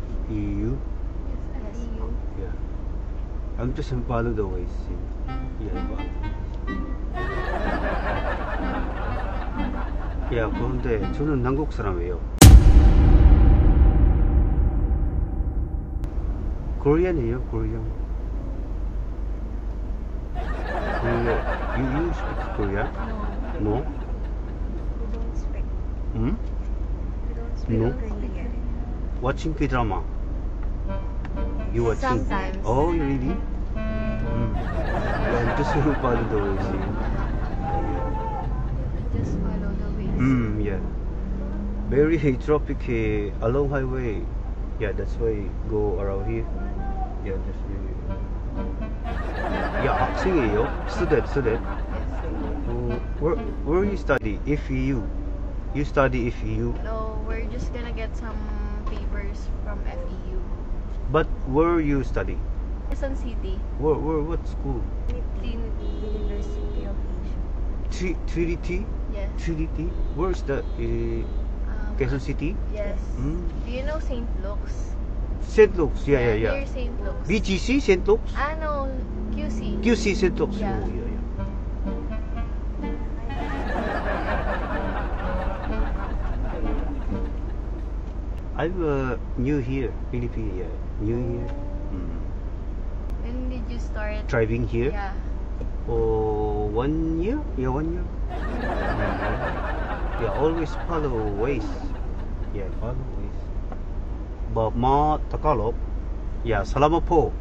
FEU. Yes, FEU. Yeah. I'm just follow the ways. Yeah, follow. 야, 그런데 저는 한국 사람이에요. Korean이에요, Korean. You speak Korean? No. No? We don't speak. Hmm? We don't speak No. Korean. Watching K-drama? You watching? Sometimes. Oh, really? Yeah, just follow the ways. Just follow the ways. Yeah. Very traffic, a long highway. Yeah, that's why go around here. Yeah, that's really. Yeah, 학생이에요? Student. Where you study? FEU. You study FEU. No, we're just gonna get some papers from FEU. But where you study? Quezon City. What school? University of Asia. Trinity? Yes. Trinity? Where's the Quezon City? Yes. Do you know St. Luke's? St. Luke's. Yeah. Near St. Luke's. BGC St. Luke's? No, QC. QC St. Luke's. Yeah. Oh, yeah. I'm new here, Philippines. Yeah, new here. When did you start? Driving here? Yeah. Oh, 1 year? Yeah, 1 year. Yeah, always follow ways. Yeah, follow ways. But Tagalog. Yeah, salamat po.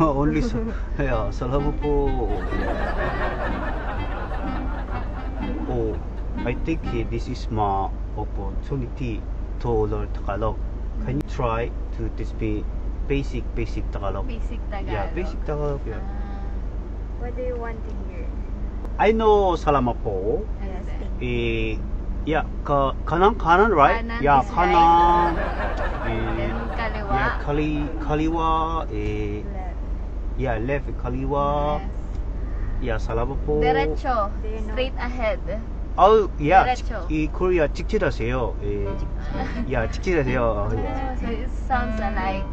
Only yeah, salamat po. Oh, I think this is my opportunity to learn Tagalog. Can you try to teach me basic Tagalog? Basic Tagalog. Yeah, basic Tagalog. Yeah. What do you want to hear? I know salamat po. Yes. Yeah, kanan, right? Kanan Yeah, is kanan. Then kaliwa. Yeah, kaliwa. Yeah, left kaliwa. Yes. Yeah, salamat po. Derecho. Straight ahead. Oh, yeah. Derecho. Korea 직진하세요. Yeah, 직진하세요. Yeah. So it sounds like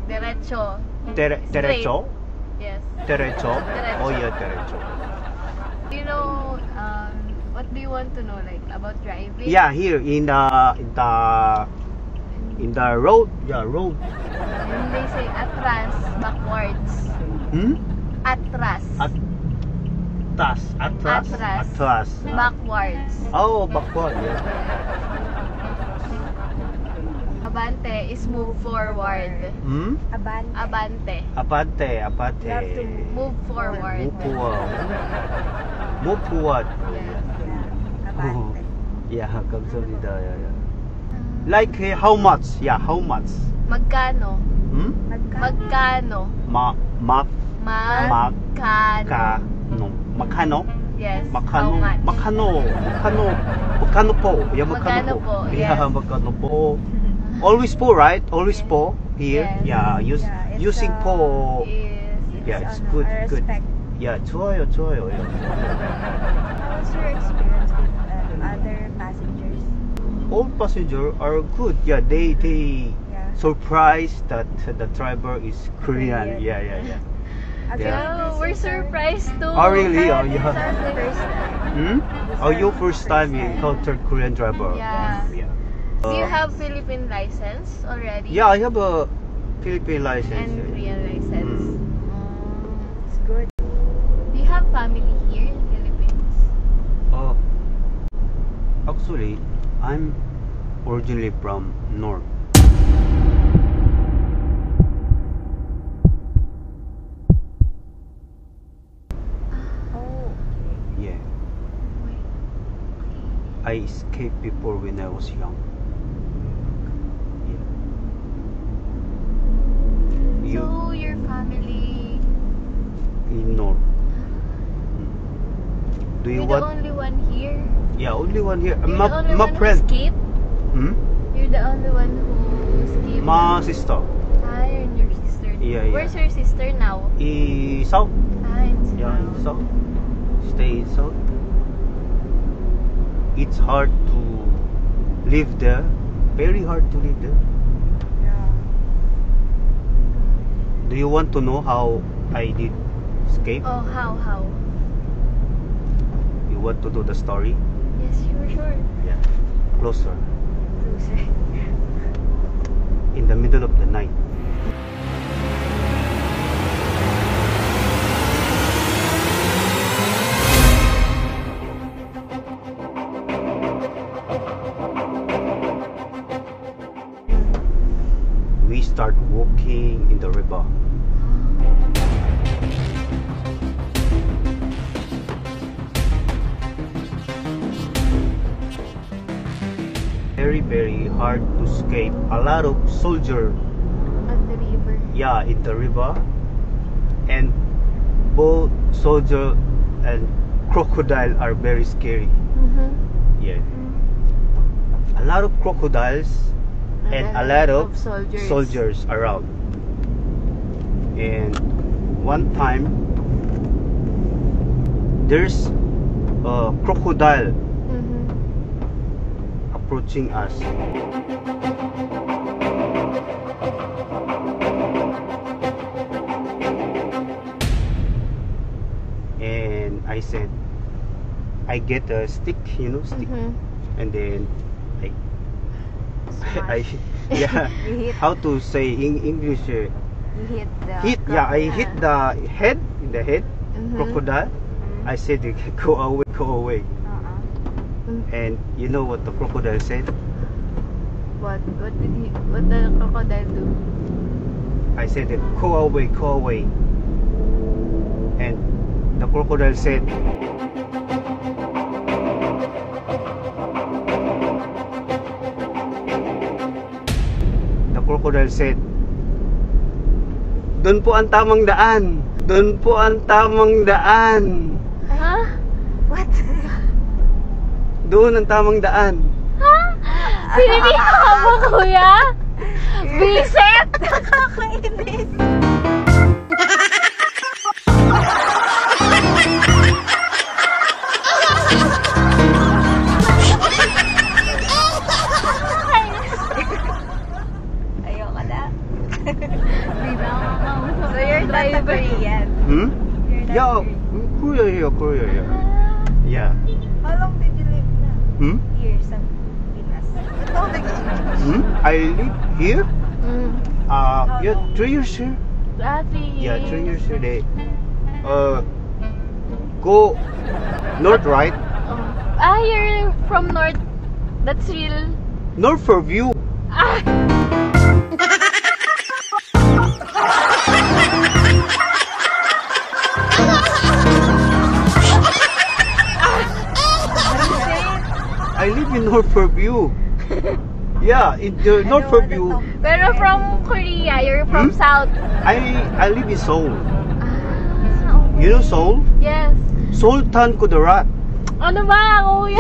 derecho. Derecho? Yes. Derecho? Derecho. Oh, yeah, derecho. Do you know what do you want to know like about driving? Yeah, here in the road. Yeah, road. And they say atras backwards. Atras. Atras. Backwards. Oh, backward. Yeah. Abante is move forward. Abante. Abante. You have to move forward. Move forward. Yes. Oh, yeah, 감사합니다. Yeah. Like how much? Yeah, how much? Magkano? Magkano? Magkano? Yes. Magkano? How much? Magkano po? Yeah, magkano po? Yeah, Yes. magkano po? Always po, right? Always Yes. po here. Yes. Yeah, using po. Yes. Yeah, it's good. Yeah, 좋아요. How's your experience with other passengers? All passengers are good. Yeah, they surprised that the driver is Korean. Yeah. Have you Yeah. Oh, we're surprised too. Oh, really? Oh, This is yeah. our first time. Oh, your first time you encountered Korean driver? Yeah. Yeah. Do you have Philippine license already? Yeah, I have a Philippine license. And Korean license. It's good. Do you have family here in Philippines? Actually, I'm originally from North. Oh, Yeah. Wait. I escaped before when I was young. Yeah. So your family? In North. Do you You're want? the only one here. Yeah, only one here. You're the only My one friend. who escaped. You're the only one who escaped. My sister. You're and your sister. Yeah. Where's your sister now? South. In Yeah, in South. South. Stay in South. It's hard to live there. Very hard to live there. yeah. Do you want to know how I did escape? Oh, how? You want to know the story? Yes, sure. Yeah. Closer. Closer. In the middle of the night. We start walking in the river. Very, very hard to escape. A lot of soldiers, At the river. yeah, in the river, and both soldier and crocodile are very scary. Mm-hmm. Yeah, a lot of crocodiles and a lot of soldiers around. And one time, there's a crocodile Mm-hmm. approaching us. And I said, I get a stick, stick, Mm-hmm. and then I Smash. yeah, You hit. how to say in English? You hit the Hit, yeah, I hit the head, in the head, Mhm. crocodile. I said, go away, go away. And you know what the crocodile said? What the crocodile do? I said, go away, go away. And the crocodile said, doon po ang tamang daan. Doon po ang tamang daan. Ha? What? Doon ang tamang daan. Ha? Pinipika ka ba, kuya? Visit! Nakakainis. Ayoko na. Hindi na ako makausap. So you're not a Korean. Hmm? You're not Yeah, Korean. Korea, yeah. Yeah. How long did you live na? Hmm? Years sa Pinas. Ba't ako nag-English? Hmm? I live here. Mm. Yeah, 3 years here. Ate. Yeah, 3 years here. They, go north, right? Oh. Ah, you're from North. That's real. North for view. Ah! I live in North for view. Yeah, in the North for view. Pero from Korea, you're from Hmm? South. I live in Seoul. Ah, okay. You know Seoul? Yes. Sultan Kudarat. Ano ba, kuya?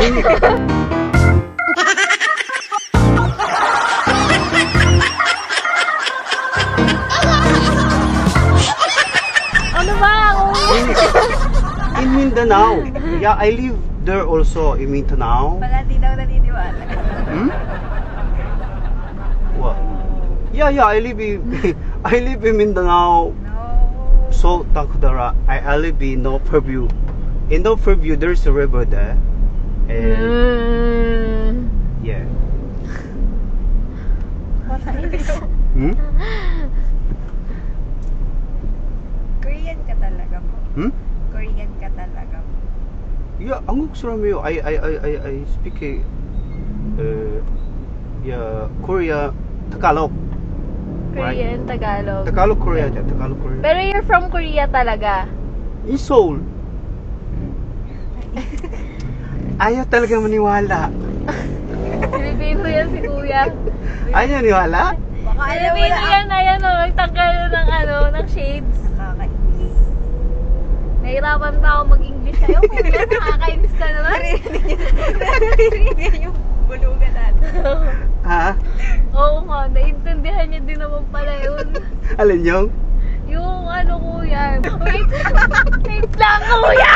Ano ba, kuya? In Mindanao. Yeah, I live there also in Mindanao. Wala, di daw naniniwala. Hmm? What? Yeah, I live in I live in Mindanao. No. Sultan Kudarat. I live in North Fairview. In North Fairview, there's a river there. And yeah. Hmm? Korean ka talaga po. Hmm? Korean ka talaga po. Yeah, 한국 사람이에요. I speak yeah, Korea, Tagalog. Korean, Tagalog. Tagalog Korea, Tagalog Korea. Pero you're from Korea talaga. In Seoul. Ayaw talaga maniwala. Pilipino yan si kuya. Ayaw maniwala? Baka alam mo Pilipino na. yan, ayan o. Nagtanggal ng shades. Nakakainis. Nahirapan pa ako mag-English sa'yo. Kuya, nakakainis ka naman. Naririnig niya yung bulugan natin. Ha? Oo nga, naintindihan niya din naman pala yun. Alin yung? Yung ano kuya. Wait lang kuya!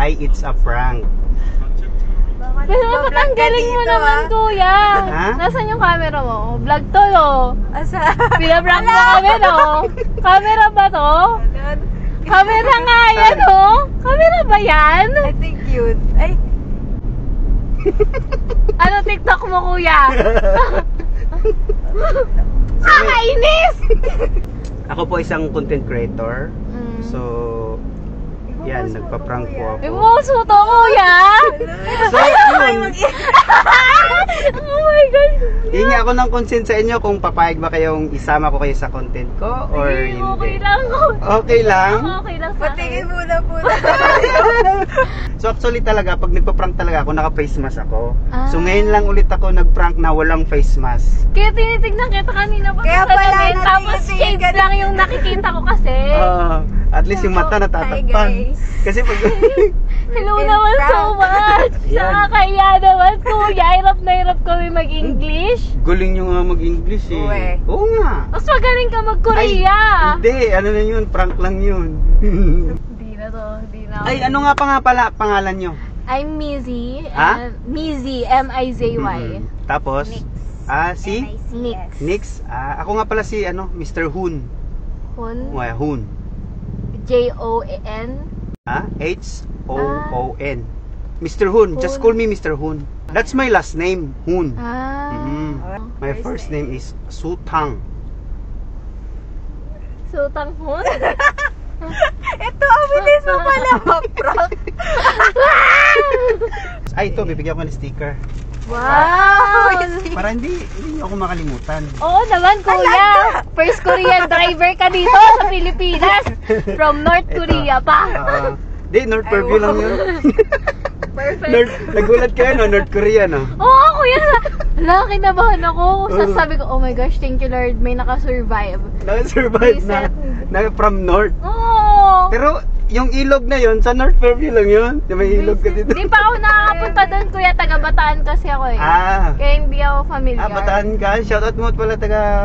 Ay, it's a prank. Baka Pero nagbablog ba't ang ka galing mo dito, naman, ah. kuya? Ha? Nasaan yung camera mo? Vlog to, no? Asa? Pinaprank mo kami, no? Camera ba to? Camera nga yan, no? Camera ba yan? I think cute. Ay, Ano TikTok mo, kuya? Nakakainis! Ako po isang content creator. Mm. So, yan, nagpa-prank po ako. Ipost mo to, kuya? So, yun. Oh my God. Hingi ako ng consent sa inyo kung papayag ba kayong isama ko kayo sa content ko or Sige, hindi. okay lang. Okay lang? Okay lang sa patingin akin. muna po na. So actually talaga, pag nagpa-prank talaga ako, naka-face mask ako. Ah. So ngayon lang ulit ako nag-prank na walang face mask. Kaya tinitignan kita kanina pa Kaya sa pala salamin, tapos natitingin shades ka lang yung nakikita ko kasi. At least yung mata natatakpan. Hi, guys. Kasi pag... Hello Freaking naman so prank. much! Yan. Nakakaya naman, kuya. Hirap na hirap kami mag-English. Galing nyo nga mag-English eh. Uwe. Oo nga. Mas magaling ka Ay, mag-Korea. hindi. Ano na yun? Prank lang yun. Hindi na to. Hindi na. Ay, ano nga pa nga pala pangalan nyo? I'm Mizzy. Ha? Mizzy. M-I-Z-Y. Tapos? Nix. Si? Nix. Nix. Ako nga pala si Mr. Hoon. Hun. Hoon. J-O-N. H-O-O-N. Mr. Hoon. Just call me Mr. Hoon. That's my last name. Hoon. My first name is Sutang. Sutang Hun? Ito, ang bilis mo pala ma-prank. Ay, ito. Bibigyan ko ng sticker. Wow! Para hindi niyo ako makalimutan. Oo naman, kuya. First Korean driver ka dito sa Pilipinas. From North Korea pa. Di, North Purview lang yun. Perfect. Nagulat kayo, no? North Korea, no? Oo, kuya. Hala, kinabahan ako. Sabi ko, oh my gosh, thank you Lord, may nakasurvive. Nakasurvive na from North. Oo. Pero, yung ilog na yun, sa North Purview lang yun. Di may ilog ka dito. Di pa ako nakakapunta doon, kuya. Taga Bataan kasi ako eh. Kaya hindi ako familiar. Bataan ka. Shoutout mo pala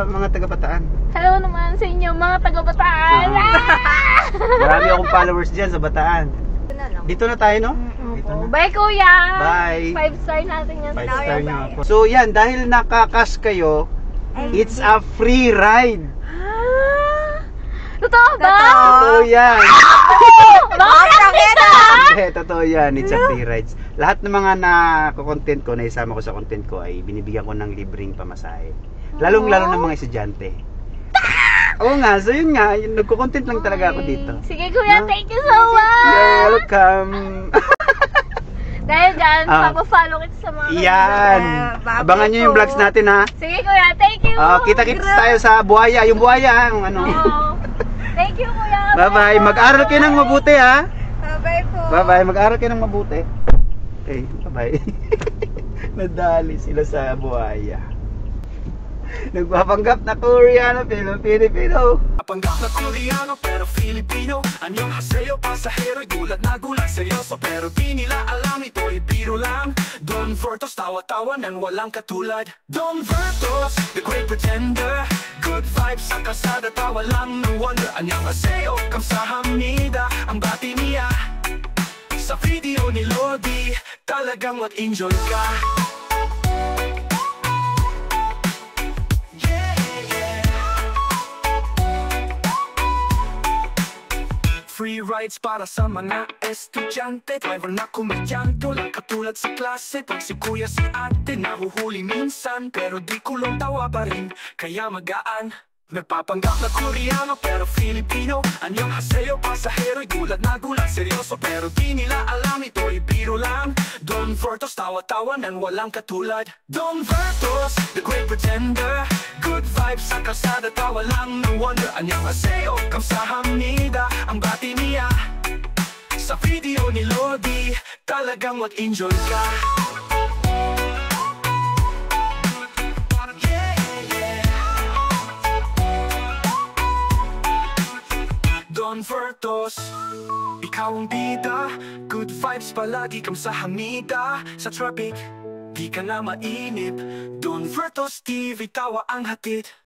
mga taga Bataan. Hello naman sa inyo, mga taga Bataan. Marami akong followers dyan sa Bataan. Dito na tayo, no? Dito na. Bye, kuya. Bye. 5-star natin yan. 5-star nyo ako. So, yan. Dahil nakakas kayo, it's a free ride. Totoo ba? Totoo yan. Bakit kita? Hindi, totoo yan. It's a free rides. Lahat ng mga content ko, naisama ko sa content ko ay binibigyan ko ng libreng pamasahe. Lalong-lalo ng mga estudyante. Oo nga, so yun nga, nagko-content lang talaga ako dito. Sige kuya, No? thank you so much! You're welcome. Dahil dyan, papafollow kita sa mga Yan. Abangan nyo yung vlogs natin, ha? Sige kuya, thank you! Kita-kits tayo sa buhaya. Yung buhaya, yung ano. Oo. Thank you kuya! Bye-bye. Mag-aral kayo ng mabuti, ha? Bye po. Bye-bye. Mag-aral kayo ng mabuti. Okay, bye-bye. Nadali sila sa buhaya. Nagpapanggap na Koreano, Filipino. Panggap na Koreano pero Filipino. Anyong haseyo, pasahero, gulat na gulat, seryoso. Pero di nila alam ito'y biro lang. Don Vertos, tawa-tawa nang walang katulad. Don Vertos, the great pretender. Good vibes sa kalsada, tawa lang, no wonder. Anyong haseyo, kamsahamnida, ang bati niya. Sa video ni Lodi, talagang mag-enjoy ka. Free rides para sa mga estudyante. Driver na komedyante, lang katulad sa klase. Pag si kuya si ate, nahuhuli minsan. Pero di kulong tawa pa rin, kaya magaan. Nagpapanggap na Koreano pero Filipino. Anyong haseyo, pasahero, gulat na gulat, seryoso. Pero di nila alam ito'y biro lang. Don Vertos, tawa-tawa nang walang katulad. Don Vertos, the great pretender. Good vibes sa kalsada, tawa lang, no wonder. Anyong haseyo, kamsahamnida, ang bati niya. Sa video ni Lodi, talagang mag-enjoy ka. Don Vertos, ikaw ang bida. Good vibes palagi kang sa hamida. Sa traffic, di ka na mainip. Don Vertos TV, tawa ang hatid.